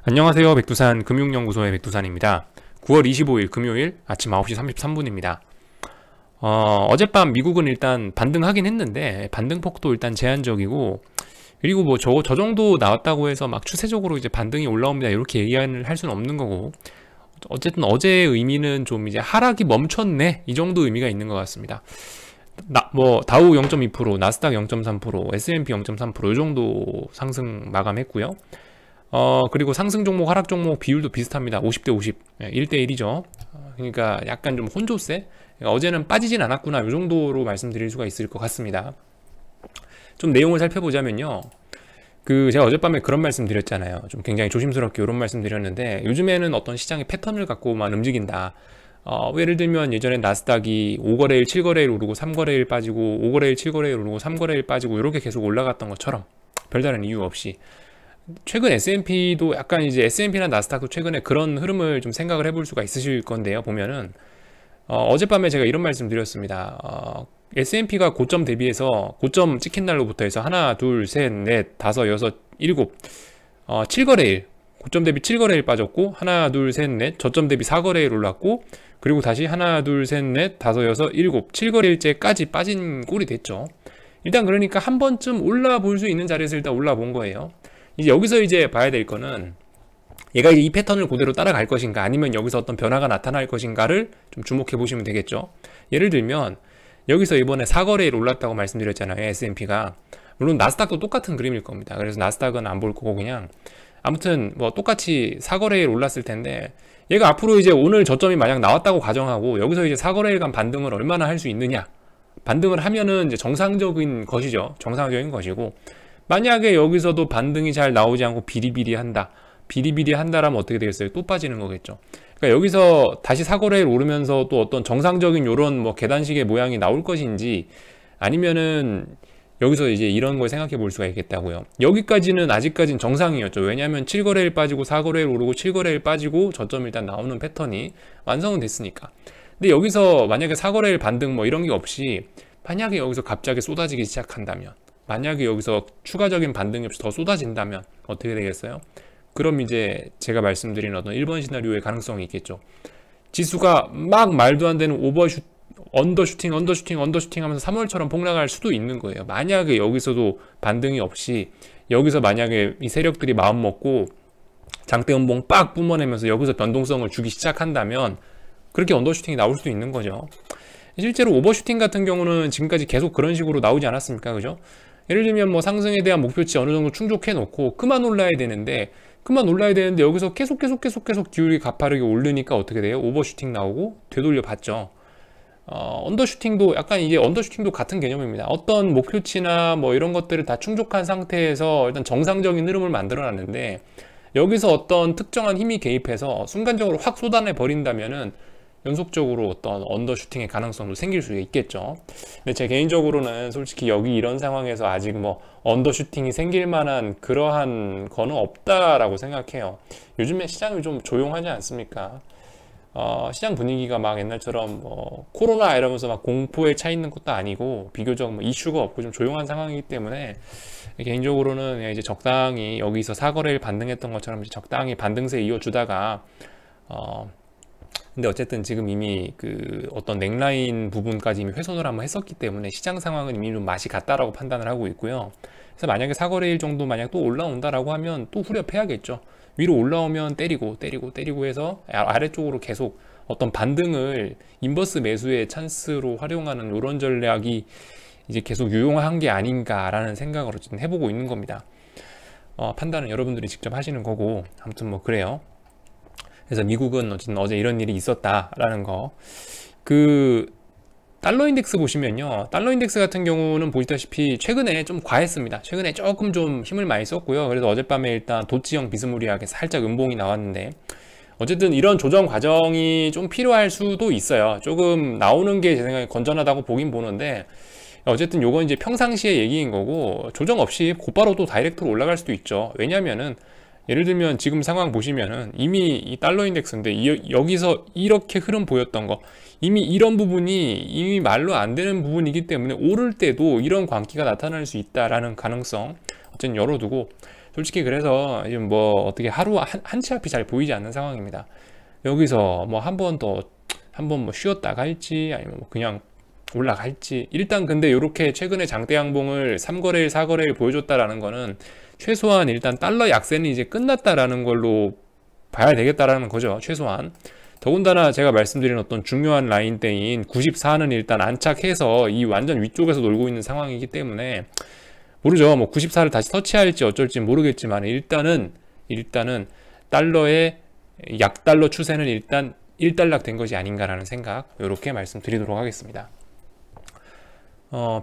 안녕하세요. 백두산 금융연구소의 백두산입니다. 9월 25일 금요일 아침 9시 33분입니다. 어젯밤 미국은 일단 반등하긴 했는데 반등폭도 일단 제한적이고, 그리고 뭐 저 정도 나왔다고 해서 막 추세적으로 이제 반등이 올라옵니다 이렇게 얘기를 할 수는 없는 거고, 어쨌든 어제의 의미는 좀 이제 하락이 멈췄네 이 정도 의미가 있는 것 같습니다. 다우 0.2%, 나스닥 0.3%, S&P 0.3%이 정도 상승 마감했고요. 그리고 상승 종목, 하락 종목 비율도 비슷합니다. 50대 50, 1대 1이죠. 그러니까 약간 좀 혼조세? 그러니까 어제는 빠지진 않았구나, 이 정도로 말씀드릴 수가 있을 것 같습니다. 좀 내용을 살펴보자면요. 제가 어젯밤에 그런 말씀 드렸잖아요. 좀 굉장히 조심스럽게 이런 말씀 드렸는데, 요즘에는 어떤 시장의 패턴을 갖고만 움직인다. 예를 들면 예전에 나스닥이 5거래일, 7거래일 오르고 3거래일 빠지고, 5거래일, 7거래일 오르고 3거래일 빠지고, 이렇게 계속 올라갔던 것처럼 별다른 이유 없이 최근 S&P도 약간 이제 S&P나 나스닥도 최근에 그런 흐름을 좀 생각을 해볼 수가 있으실 건데요. 보면은 어젯밤에 제가 이런 말씀 드렸습니다. S&P가 고점 대비해서 고점 찍힌 날로부터 해서 하나, 둘, 셋, 넷, 다섯, 여섯, 일곱, 7거래일 고점 대비 7거래일 빠졌고, 하나, 둘, 셋, 넷, 저점 대비 4거래일 올랐고, 그리고 다시 하나, 둘, 셋, 넷, 다섯, 여섯, 일곱, 7거래일째까지 빠진 꼴이 됐죠. 일단 그러니까 한 번쯤 올라볼 수 있는 자리에서 일단 올라본 거예요. 이제 여기서 이제 봐야 될 거는, 얘가 이제 이 패턴을 그대로 따라갈 것인가, 아니면 여기서 어떤 변화가 나타날 것인가를 좀 주목해 보시면 되겠죠. 예를 들면 여기서 이번에 4거래일 올랐다고 말씀드렸잖아요, S&P가. 물론 나스닥도 똑같은 그림일 겁니다. 그래서 나스닥은 안 볼 거고, 그냥 아무튼 뭐 똑같이 4거래일 올랐을 텐데, 얘가 앞으로 이제 오늘 저점이 만약 나왔다고 가정하고, 여기서 이제 4거래일간 반등을 얼마나 할 수 있느냐, 반등을 하면은 이제 정상적인 것이죠. 정상적인 것이고, 만약에 여기서도 반등이 잘 나오지 않고 비리비리한다라면 어떻게 되겠어요? 또 빠지는 거겠죠. 그러니까 여기서 다시 4거래일 오르면서 또 어떤 정상적인 요런 뭐 계단식의 모양이 나올 것인지, 아니면은 여기서 이제 이런 걸 생각해 볼 수가 있겠다고요. 여기까지는 아직까지는 정상이었죠. 왜냐하면 7거래일 빠지고 4거래일 오르고 7거래일 빠지고 저점 일단 나오는 패턴이 완성은 됐으니까. 근데 여기서 만약에 4거래일 반등 뭐 이런 게 없이, 만약에 여기서 갑자기 쏟아지기 시작한다면, 만약에 여기서 추가적인 반등이 없이 더 쏟아진다면 어떻게 되겠어요? 그럼 이제 제가 말씀드린 어떤 1번 시나리오의 가능성이 있겠죠. 지수가 막 말도 안 되는 언더슈팅 하면서 3월처럼 폭락할 수도 있는 거예요. 만약에 여기서도 반등이 없이, 여기서 만약에 이 세력들이 마음 먹고 장대 음봉 빡 뿜어내면서 여기서 변동성을 주기 시작한다면, 그렇게 언더슈팅이 나올 수도 있는 거죠. 실제로 오버슈팅 같은 경우는 지금까지 계속 그런 식으로 나오지 않았습니까? 그죠? 예를 들면 뭐 상승에 대한 목표치 어느 정도 충족해 놓고 그만 올라야 되는데, 여기서 계속 기울기 가파르게 오르니까 어떻게 돼요? 오버슈팅 나오고 되돌려 봤죠. 언더슈팅도 약간, 이게 언더슈팅도 같은 개념입니다. 어떤 목표치나 뭐 이런 것들을 다 충족한 상태에서 일단 정상적인 흐름을 만들어 놨는데, 여기서 어떤 특정한 힘이 개입해서 순간적으로 확 쏟아내 버린다면은 연속적으로 어떤 언더슈팅의 가능성도 생길 수 있겠죠. 근데 제 개인적으로는 솔직히 여기 이런 상황에서 아직 뭐 언더슈팅이 생길 만한 그러한 거는 없다라고 생각해요. 요즘에 시장이 좀 조용하지 않습니까? 시장 분위기가 막 옛날처럼 뭐 코로나 이러면서 막 공포에 차 있는 것도 아니고, 비교적 뭐 이슈가 없고 좀 조용한 상황이기 때문에, 개인적으로는 이제 적당히 여기서 4거래일 반등했던 것처럼 적당히 반등세 이어주다가, 근데 어쨌든 지금 이미 그 어떤 넥라인 부분까지 이미 훼손을 한번 했었기 때문에 시장 상황은 이미 좀 맛이 갔다라고 판단을 하고 있고요. 그래서 만약에 4거래일 정도 만약 또 올라온다라고 하면 또 후려패야겠죠. 위로 올라오면 때리고 해서 아래쪽으로 계속 어떤 반등을 인버스 매수의 찬스로 활용하는 이런 전략이 이제 계속 유용한 게 아닌가라는 생각을 어쨌든 해보고 있는 겁니다. 판단은 여러분들이 직접 하시는 거고, 아무튼 뭐 그래요. 그래서 미국은 어쨌든 어제 이런 일이 있었다라는 거. 달러 인덱스 보시면요, 달러 인덱스 같은 경우는 보시다시피 최근에 좀 과했습니다. 최근에 조금 좀 힘을 많이 썼고요. 그래서 어젯밤에 일단 도치형 비스무리하게 살짝 음봉이 나왔는데, 어쨌든 이런 조정 과정이 좀 필요할 수도 있어요. 조금 나오는 게 제 생각에 건전하다고 보긴 보는데, 어쨌든 요건 이제 평상시의 얘기인 거고, 조정 없이 곧바로 또 다이렉트로 올라갈 수도 있죠. 왜냐면은 예를 들면 지금 상황 보시면은 이미 이 달러 인덱스인데, 여기서 이렇게 흐름 보였던 거, 이미 이런 부분이 이미 말로 안 되는 부분이기 때문에 오를 때도 이런 광기가 나타날 수 있다라는 가능성 어쨌든 열어두고, 솔직히 그래서 지금 뭐 어떻게 하루 한 치 앞이 잘 보이지 않는 상황입니다. 여기서 뭐 한 번 뭐 쉬었다 갈지 아니면 뭐 그냥 올라갈지. 일단 근데 이렇게 최근에 장대 양봉을 3거래일 4거래일 보여줬다라는 거는 최소한 일단 달러 약세는 이제 끝났다라는 걸로 봐야 되겠다라는 거죠, 최소한. 더군다나 제가 말씀드린 어떤 중요한 라인대인 94는 일단 안착해서 이 완전 위쪽에서 놀고 있는 상황이기 때문에 모르죠. 뭐 94를 다시 터치할지 어쩔지 모르겠지만 일단은 달러의 약달러 추세는 일단 일단락 된 것이 아닌가라는 생각, 이렇게 말씀드리도록 하겠습니다.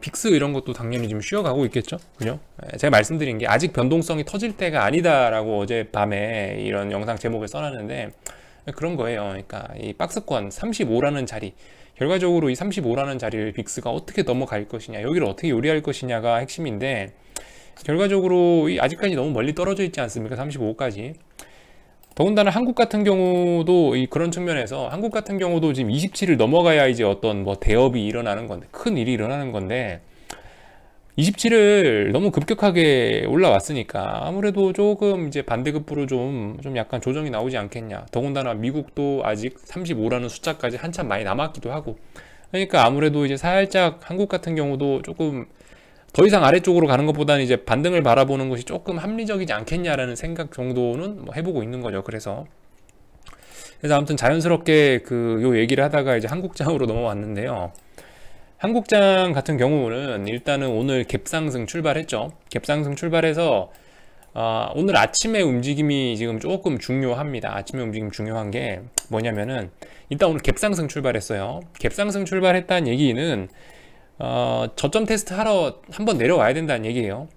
빅스 이런 것도 당연히 지금 쉬어가고 있겠죠, 그죠? 제가 말씀드린 게 아직 변동성이 터질 때가 아니다라고 어젯밤에 이런 영상 제목을 써놨는데 그런 거예요. 그러니까 이 박스권 35라는 자리, 결과적으로 이 35라는 자리를 빅스가 어떻게 넘어갈 것이냐, 여기를 어떻게 요리할 것이냐가 핵심인데, 결과적으로 아직까지 너무 멀리 떨어져 있지 않습니까? 35까지. 더군다나 한국 같은 경우도 그런 측면에서 한국 같은 경우도 지금 27을 넘어가야 이제 어떤 뭐 대업이 일어나는 건데, 큰 일이 일어나는 건데 27을 너무 급격하게 올라왔으니까 아무래도 조금 이제 반대급부로 좀 약간 조정이 나오지 않겠냐. 더군다나 미국도 아직 35라는 숫자까지 한참 많이 남았기도 하고, 그러니까 아무래도 이제 살짝 한국 같은 경우도 조금 더 이상 아래쪽으로 가는 것보다는 이제 반등을 바라보는 것이 조금 합리적이지 않겠냐라는 생각 정도는 뭐 해보고 있는 거죠. 그래서 아무튼 자연스럽게 요 얘기를 하다가 이제 한국장으로 넘어왔는데요. 한국장 같은 경우는 일단은 오늘 갭상승 출발했죠. 갭상승 출발해서 오늘 아침에 움직임이 지금 조금 중요합니다. 아침에 움직임 중요한 게 뭐냐면은 일단 오늘 갭상승 출발했어요. 갭상승 출발했다는 얘기는 저점 테스트 하러 한번 내려와야 된다는 얘기예요.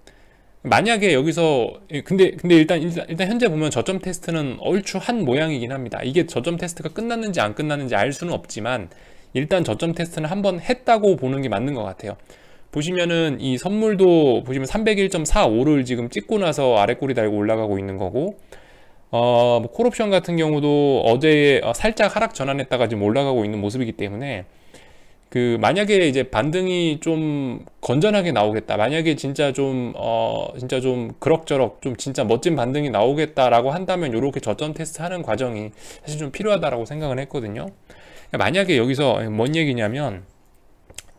만약에 여기서 근데 일단 현재 보면 저점 테스트는 얼추 한 모양이긴 합니다. 이게 저점 테스트가 끝났는지 안 끝났는지 알 수는 없지만 일단 저점 테스트는 한번 했다고 보는 게 맞는 것 같아요. 보시면은 이 선물도 보시면 301.45를 지금 찍고 나서 아래 꼬리 달고 올라가고 있는 거고, 뭐 콜옵션 같은 경우도 어제 살짝 하락 전환했다가 지금 올라가고 있는 모습이기 때문에 만약에 이제 반등이 좀 건전하게 나오겠다, 만약에 진짜 좀 그럭저럭 좀 진짜 멋진 반등이 나오겠다라고 한다면 이렇게 저점 테스트 하는 과정이 사실 좀 필요하다라고 생각을 했거든요. 만약에 여기서 뭔 얘기냐면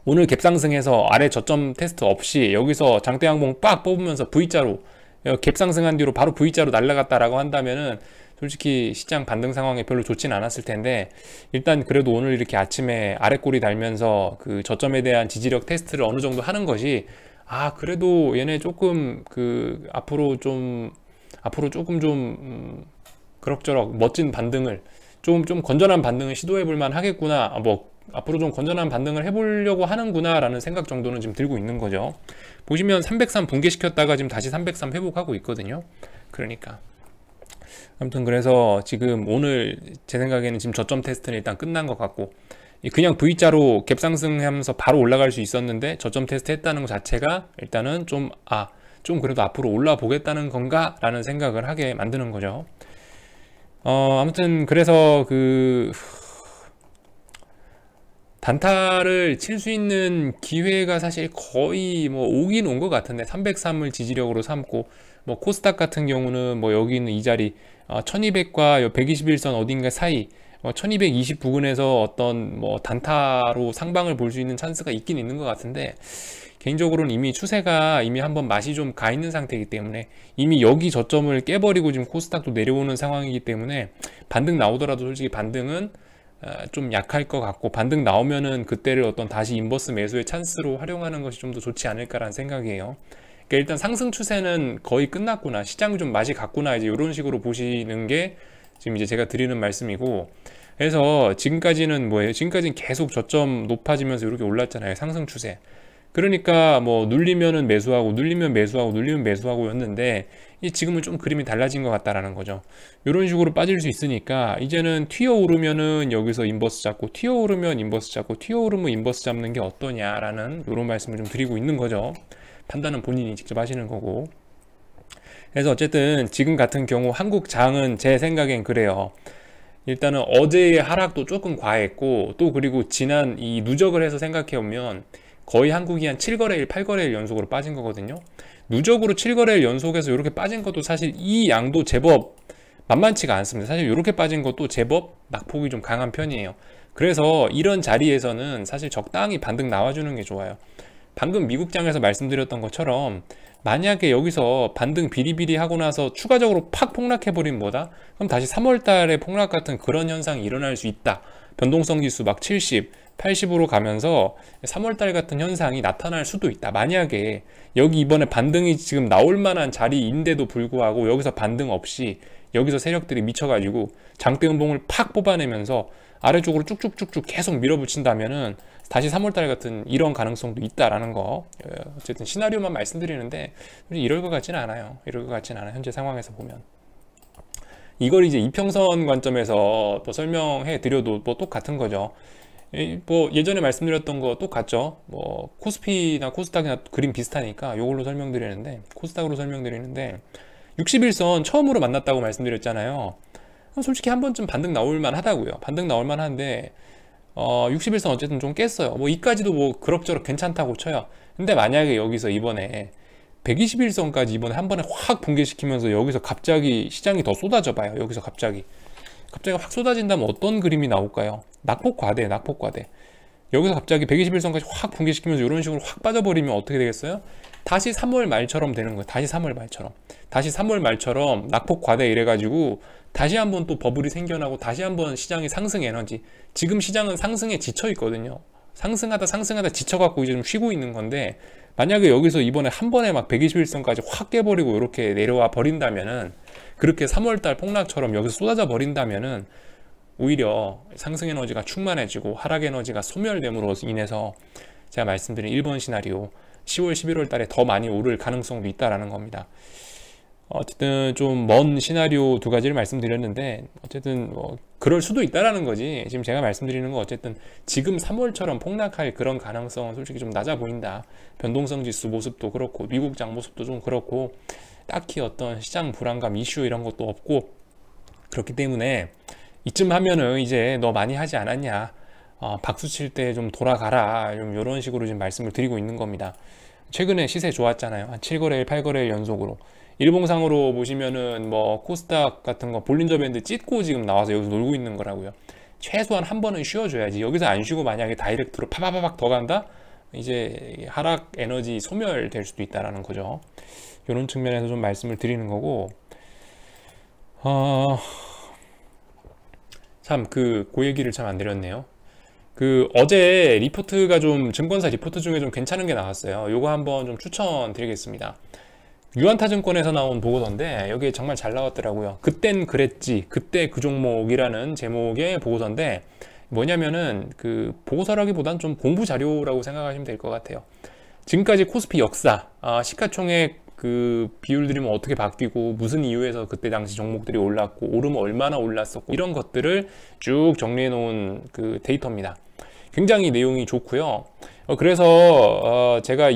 오늘 갭상승해서 아래 저점 테스트 없이 여기서 장대 양봉 빡 뽑으면서 V자로 갭상승한 뒤로 바로 V자로 날아갔다라고 한다면은 솔직히 시장 반등 상황에 별로 좋진 않았을 텐데, 일단 그래도 오늘 이렇게 아침에 아래 꼬리 달면서 저점에 대한 지지력 테스트를 어느 정도 하는 것이 그래도 얘네 조금 앞으로 조금 좀 그럭저럭 멋진 반등을 좀 건전한 반등을 시도해 볼 만 하겠구나, 뭐 앞으로 좀 건전한 반등을 해보려고 하는구나 라는 생각 정도는 지금 들고 있는 거죠. 보시면 303 붕괴시켰다가 지금 다시 303 회복하고 있거든요. 그러니까 아무튼 그래서 지금 오늘 제 생각에는 지금 저점 테스트는 일단 끝난 것 같고, 그냥 V자로 갭상승하면서 바로 올라갈 수 있었는데 저점 테스트 했다는 것 자체가 일단은 좀 그래도 앞으로 올라 보겠다는 건가 라는 생각을 하게 만드는 거죠. 아무튼 그래서 단타를 칠 수 있는 기회가 사실 거의 뭐 오긴 온 것 같은데, 303을 지지력으로 삼고, 뭐 코스닥 같은 경우는 뭐 여기 있는 이 자리 1200과 121선 어딘가 사이 1220 부근에서 어떤 뭐 단타로 상방을 볼 수 있는 찬스가 있긴 있는 것 같은데, 개인적으로는 이미 추세가 한번 맛이 좀 가 있는 상태이기 때문에, 이미 여기 저점을 깨버리고 지금 코스닥도 내려오는 상황이기 때문에 반등 나오더라도 솔직히 반등은 좀 약할 것 같고, 반등 나오면은 그때를 어떤 다시 인버스 매수의 찬스로 활용하는 것이 좀 더 좋지 않을까라는 생각이에요. 그러니까 일단 상승 추세는 거의 끝났구나, 시장 좀 맛이 갔구나, 이제 이런 식으로 보시는 게 지금 이제 제가 드리는 말씀이고, 그래서 지금까지는 뭐예요? 지금까지는 계속 저점 높아지면서 이렇게 올랐잖아요, 상승 추세. 그러니까 뭐 눌리면은 매수하고 눌리면 매수하고 눌리면 매수하고였는데, 지금은 좀 그림이 달라진 것 같다라는 거죠. 이런 식으로 빠질 수 있으니까 이제는 튀어 오르면은 여기서 인버스 잡고, 튀어 오르면 인버스 잡고, 튀어 오르면 인버스 잡는 게 어떠냐라는 이런 말씀을 좀 드리고 있는 거죠. 판단은 본인이 직접 하시는 거고. 그래서 어쨌든 지금 같은 경우 한국장은 제 생각엔 그래요. 일단은 어제의 하락도 조금 과했고, 또 그리고 지난 이 누적을 해서 생각해 보면 거의 한국이 한 7거래일 8거래일 연속으로 빠진 거거든요. 누적으로 7거래일 연속해서 이렇게 빠진 것도 사실 이 양도 제법 만만치가 않습니다. 사실 이렇게 빠진 것도 제법 낙폭이 좀 강한 편이에요. 그래서 이런 자리에서는 사실 적당히 반등 나와주는 게 좋아요. 방금 미국장에서 말씀드렸던 것처럼 만약에 여기서 반등 비리비리 하고 나서 추가적으로 팍 폭락해버린 뭐다? 그럼 다시 3월 달에 폭락 같은 그런 현상이 일어날 수 있다. 변동성 지수 막 70, 80으로 가면서 3월 달 같은 현상이 나타날 수도 있다. 만약에 여기 이번에 반등이 지금 나올 만한 자리인데도 불구하고 여기서 반등 없이 여기서 세력들이 미쳐가지고 장대 음봉을 팍 뽑아내면서 아래쪽으로 쭉쭉쭉쭉 계속 밀어붙인다면은 다시 3월달 같은 이런 가능성도 있다라는 거. 어쨌든 시나리오만 말씀드리는데 이럴 것 같지는 않아요. 이럴 것 같지는 않아요. 현재 상황에서 보면. 이걸 이제 이평선 관점에서 뭐 설명해 드려도 뭐 똑같은 거죠. 뭐 예전에 말씀드렸던 거 똑같죠. 뭐 코스피나 코스닥이나 그림 비슷하니까 이걸로 설명드리는데, 코스닥으로 설명드리는데 61선 처음으로 만났다고 말씀드렸잖아요. 솔직히 한 번쯤 반등 나올 만하다고요. 반등 나올 만한데 61선 어쨌든 좀 깼어요. 뭐 이까지도 뭐 그럭저럭 괜찮다고 쳐요. 근데 만약에 여기서 이번에 121선까지 이번에 한 번에 확 붕괴시키면서 여기서 갑자기 시장이 더 쏟아져 봐요. 여기서 갑자기 확 쏟아진다면 어떤 그림이 나올까요? 낙폭 과대. 여기서 갑자기 121선까지 확 붕괴시키면서 이런 식으로 확 빠져버리면 어떻게 되겠어요? 다시 3월 말처럼 되는 거예요. 다시 3월 말처럼 낙폭 과대 이래가지고 다시 한번 또 버블이 생겨나고 다시 한번 시장의 상승 에너지, 지금 시장은 상승에 지쳐 있거든요. 상승하다 지쳐갖고 이제 좀 쉬고 있는 건데, 만약에 여기서 이번에 한 번에 막 121선까지 확 깨버리고 이렇게 내려와 버린다면은, 그렇게 3월달 폭락처럼 여기서 쏟아져 버린다면은 오히려 상승 에너지가 충만해지고 하락 에너지가 소멸됨으로 인해서 제가 말씀드린 1번 시나리오 10월 11월 달에 더 많이 오를 가능성도 있다라는 겁니다. 어쨌든 좀 먼 시나리오 두 가지를 말씀드렸는데, 어쨌든 뭐 그럴 수도 있다라는 거지. 지금 제가 말씀드리는 건 어쨌든 지금 3월처럼 폭락할 그런 가능성은 솔직히 좀 낮아 보인다. 변동성 지수 모습도 그렇고 미국장 모습도 좀 그렇고 딱히 어떤 시장 불안감 이슈 이런 것도 없고, 그렇기 때문에 이쯤 하면은 이제 너 많이 하지 않았냐, 박수 칠 때 좀 돌아가라, 좀 이런 식으로 지금 말씀을 드리고 있는 겁니다. 최근에 시세 좋았잖아요. 한 7거래일 8거래일 연속으로. 일봉상으로 보시면은 뭐 코스닥 같은 거 볼린저 밴드 찢고 지금 나와서 여기서 놀고 있는 거라고요. 최소한 한 번은 쉬어줘야지. 여기서 안 쉬고 만약에 다이렉트로 파바바박 더 간다? 이제 하락 에너지 소멸될 수도 있다라는 거죠. 이런 측면에서 좀 말씀을 드리는 거고, 참 그 얘기를 참 안 드렸네요. 어제 리포트가 좀 증권사 리포트 중에 좀 괜찮은 게 나왔어요. 요거 한번 좀 추천드리겠습니다. 유한타증권에서 나온 보고서인데 여기 정말 잘 나왔더라고요. 그땐 그랬지, 그때 그 종목이라는 제목의 보고서인데, 뭐냐면은 그 보고서라기보단 좀 공부 자료라고 생각하시면 될 것 같아요. 지금까지 코스피 역사, 시가총액 그 비율들이 뭐 어떻게 바뀌고 무슨 이유에서 그때 당시 종목들이 올랐고 오르면 얼마나 올랐었고 이런 것들을 쭉 정리해 놓은 그 데이터입니다. 굉장히 내용이 좋고요. 그래서 제가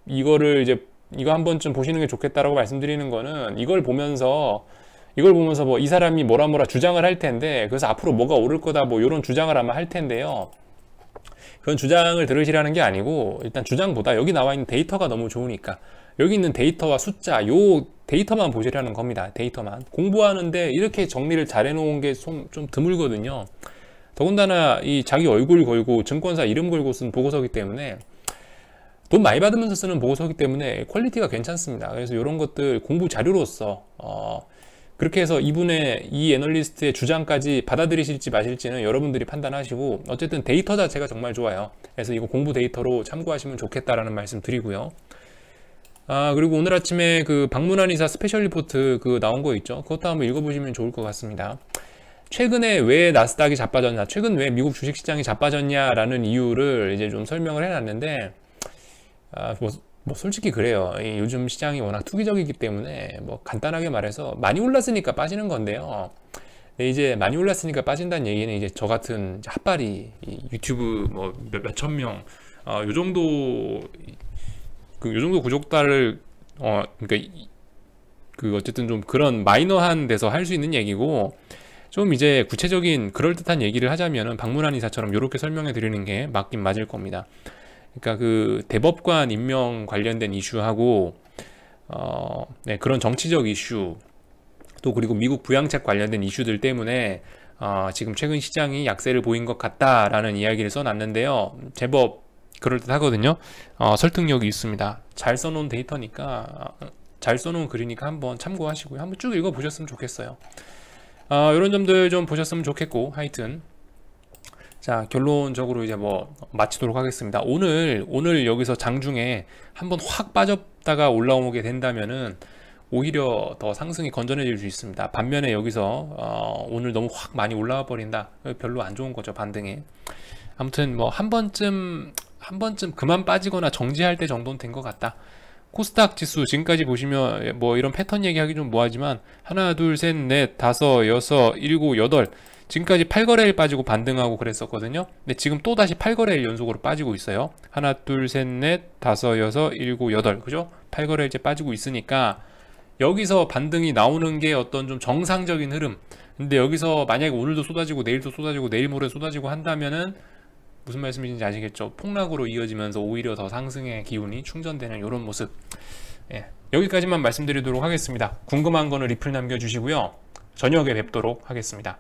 이거를 이제 이거 한 번쯤 보시는 게 좋겠다라고 말씀드리는 거는, 이걸 보면서 뭐 이 사람이 뭐라 주장을 할 텐데, 그래서 앞으로 뭐가 오를 거다 뭐 이런 주장을 아마 할 텐데요. 그런 주장을 들으시라는 게 아니고, 일단 주장보다 여기 나와 있는 데이터가 너무 좋으니까 여기 있는 데이터와 숫자, 요 데이터만 보시라는 겁니다. 데이터만. 공부하는데 이렇게 정리를 잘 해놓은 게 좀 드물거든요. 더군다나 이 자기 얼굴 걸고 증권사 이름 걸고 쓴 보고서기 때문에, 돈 많이 받으면서 쓰는 보고서기 때문에 퀄리티가 괜찮습니다. 그래서 이런 것들 공부 자료로서 그렇게 해서 이 애널리스트의 주장까지 받아들이실지 마실지는 여러분들이 판단하시고, 어쨌든 데이터 자체가 정말 좋아요. 그래서 이거 공부 데이터로 참고하시면 좋겠다라는 말씀 드리고요. 그리고 오늘 아침에 그 박문환 이사 스페셜 리포트 그 나온 거 있죠. 그것도 한번 읽어보시면 좋을 것 같습니다. 최근에 왜 나스닥이 자빠졌냐, 최근 왜 미국 주식시장이 자빠졌냐라는 이유를 이제 좀 설명을 해놨는데, 뭐 솔직히 그래요. 요즘 시장이 워낙 투기적이기 때문에 뭐 간단하게 말해서 많이 올랐으니까 빠지는 건데요. 근데 이제 많이 올랐으니까 빠진다는 얘기는 이제 저 같은 핫바리 유튜브 뭐 몇천 명, 요 정도 구독자를 그러니까 어쨌든 좀 그런 마이너한 데서 할 수 있는 얘기고, 좀 이제 구체적인 그럴듯한 얘기를 하자면은 박문환 이사처럼 이렇게 설명해 드리는 게 맞긴 맞을 겁니다. 그러니까 그 대법관 임명 관련된 이슈하고 네, 그런 정치적 이슈 또 그리고 미국 부양책 관련된 이슈들 때문에 지금 최근 시장이 약세를 보인 것 같다라는 이야기를 써놨는데요. 제법 그럴듯하거든요. 설득력이 있습니다. 잘 써놓은 데이터니까 잘 써놓은 글이니까 한번 참고하시고요. 한번 쭉 읽어보셨으면 좋겠어요. 이런 점들 좀 보셨으면 좋겠고 하여튼 자 결론적으로 이제 뭐 마치도록 하겠습니다. 오늘 여기서 장중에 한번 확 빠졌다가 올라오게 된다면은 오히려 더 상승이 건전해질 수 있습니다. 반면에 여기서 오늘 너무 확 많이 올라와 버린다, 별로 안 좋은 거죠, 반등에. 아무튼 뭐 한 번쯤 그만 빠지거나 정지할 때 정도는 된 것 같다. 코스닥 지수 지금까지 보시면 뭐 이런 패턴 얘기하기 좀 뭐하지만 하나 둘 셋 넷 다섯 여섯 일곱 여덟, 지금까지 8거래일 빠지고 반등하고 그랬었거든요. 근데 지금 또 다시 8거래일 연속으로 빠지고 있어요. 하나 둘 셋 넷 다섯 여섯 일곱 여덟, 그죠? 8거래일째 빠지고 있으니까 여기서 반등이 나오는 게 어떤 좀 정상적인 흐름. 근데 여기서 만약에 오늘도 쏟아지고 내일도 쏟아지고 내일 모레 쏟아지고 한다면은 무슨 말씀인지 아시겠죠? 폭락으로 이어지면서 오히려 더 상승의 기운이 충전되는 이런 모습. 예, 여기까지만 말씀드리도록 하겠습니다. 궁금한 거는 리플 남겨주시고요. 저녁에 뵙도록 하겠습니다.